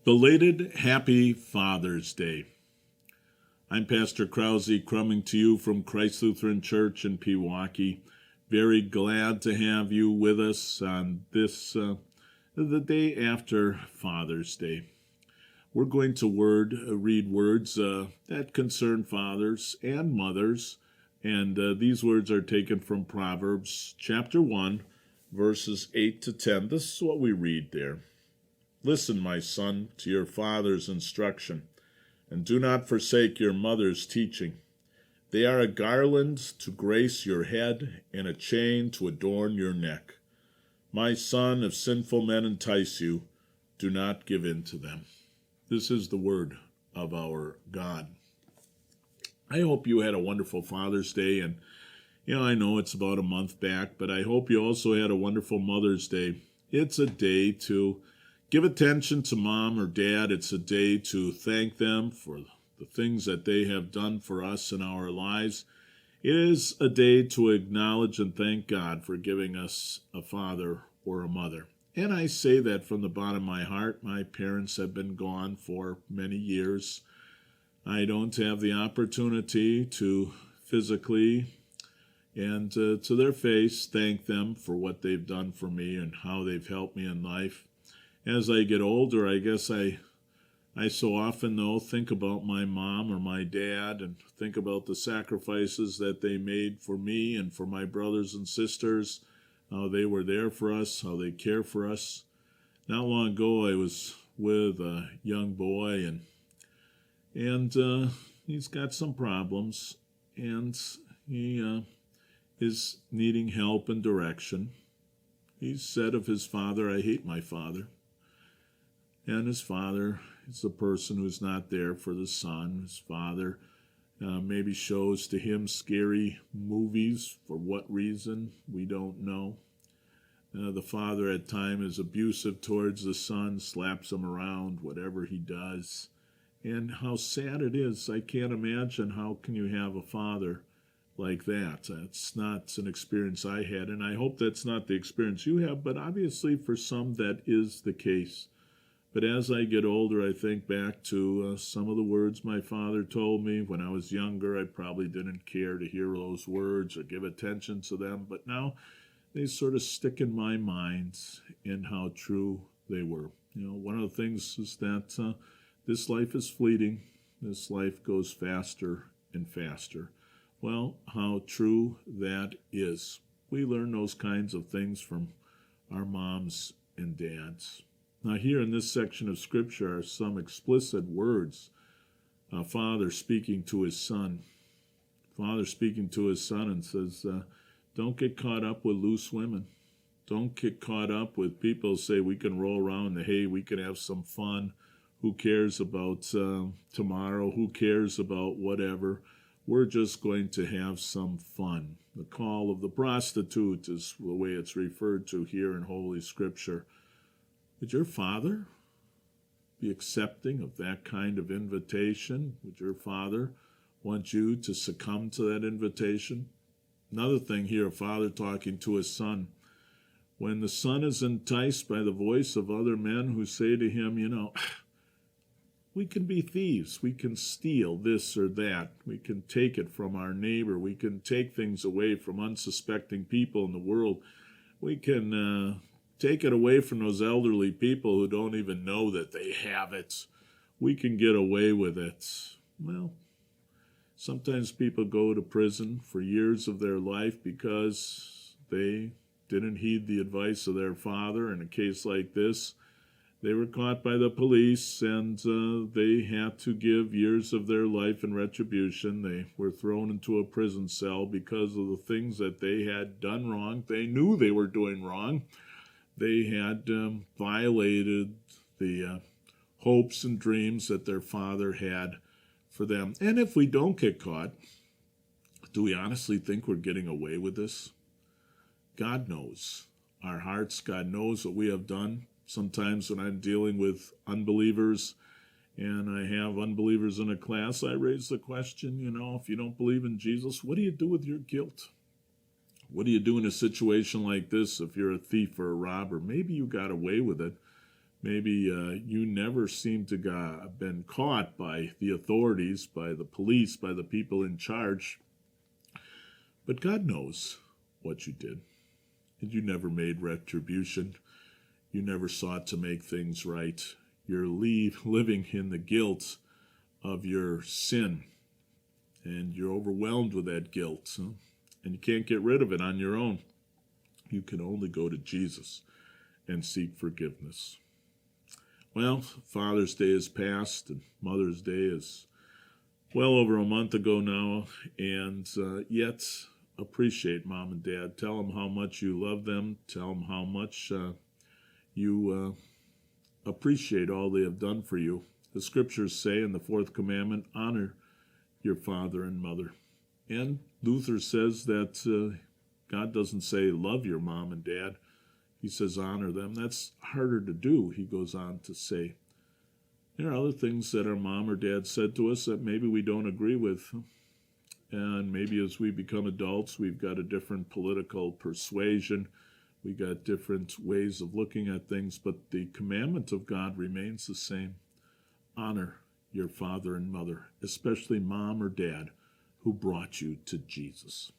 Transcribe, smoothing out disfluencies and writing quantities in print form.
Belated Happy Father's Day. I'm Pastor Krause coming to you from Christ Lutheran Church in Pewaukee. Very glad to have you with us on this, the day after Father's Day. We're going to read words that concern fathers and mothers, and these words are taken from Proverbs chapter 1, verses 8 to 10. This is what we read there. Listen, my son, to your father's instruction, and do not forsake your mother's teaching. They are a garland to grace your head and a chain to adorn your neck. My son, if sinful men entice you, do not give in to them. This is the word of our God. I hope you had a wonderful Father's Day, and I know it's about a month back, but I hope you also had a wonderful Mother's Day. It's a day to give attention to mom or dad. It's a day to thank them for the things that they have done for us in our lives. It is a day to acknowledge and thank God for giving us a father or a mother. And I say that from the bottom of my heart. My parents have been gone for many years. I don't have the opportunity to physically and to their face thank them for what they've done for me and how they've helped me in life. As I get older, I guess I so often, though, think about my mom or my dad and think about the sacrifices that they made for me and for my brothers and sisters, how they were there for us, how they care for us. Not long ago, I was with a young boy, and he's got some problems, and he is needing help and direction. He said of his father, "I hate my father." And his father is the person who's not there for the son. His father maybe shows to him scary movies. For what reason, we don't know. The father at times is abusive towards the son, slaps him around, whatever he does. And how sad it is. I can't imagine how can you have a father like that. That's not an experience I had, and I hope that's not the experience you have, but obviously for some that is the case. But as I get older, I think back to some of the words my father told me. When I was younger, I probably didn't care to hear those words or give attention to them. But now they sort of stick in my mind and how true they were. One of the things is that this life is fleeting. This life goes faster and faster. Well, how true that is. We learn those kinds of things from our moms and dads. Now here in this section of Scripture are some explicit words. A father speaking to his son. Father speaking to his son and says, don't get caught up with loose women. Don't get caught up with people who say we can roll around the hay, we can have some fun. Who cares about tomorrow? Who cares about whatever? We're just going to have some fun. The call of the prostitute is the way it's referred to here in Holy Scripture. Would your father be accepting of that kind of invitation? Would your father want you to succumb to that invitation? Another thing here, a father talking to his son. When the son is enticed by the voice of other men who say to him, we can be thieves, we can steal this or that, we can take it from our neighbor, we can take things away from unsuspecting people in the world, we can take it away from those elderly people who don't even know that they have it. We can get away with it. Well, sometimes people go to prison for years of their life because they didn't heed the advice of their father. In a case like this, they were caught by the police and they had to give years of their life in retribution. They were thrown into a prison cell because of the things that they had done wrong. They knew they were doing wrong. They had violated the hopes and dreams that their father had for them. And if we don't get caught, do we honestly think we're getting away with this? God knows our hearts. God knows what we have done. Sometimes when I'm dealing with unbelievers and I have unbelievers in a class, I raise the question, if you don't believe in Jesus, what do you do with your guilt? What do you do in a situation like this if you're a thief or a robber? Maybe you got away with it, Maybe you never seem to have been caught by the authorities, by the police, by the people in charge. But God knows what you did. And you never made retribution. You never sought to make things right. You're living in the guilt of your sin. And you're overwhelmed with that guilt. And you can't get rid of it on your own. You can only go to Jesus and seek forgiveness. Well, Father's Day is past, and Mother's Day is well over a month ago now, and yet appreciate Mom and Dad. Tell them how much you love them. Tell them how much you appreciate all they have done for you. The scriptures say in the fourth commandment, honor your father and mother. And Luther says that God doesn't say love your mom and dad. He says honor them. That's harder to do, he goes on to say. There are other things that our mom or dad said to us that maybe we don't agree with. And maybe as we become adults, we've got a different political persuasion. We got different ways of looking at things, but the commandment of God remains the same. Honor your father and mother, especially mom or dad, who brought you to Jesus.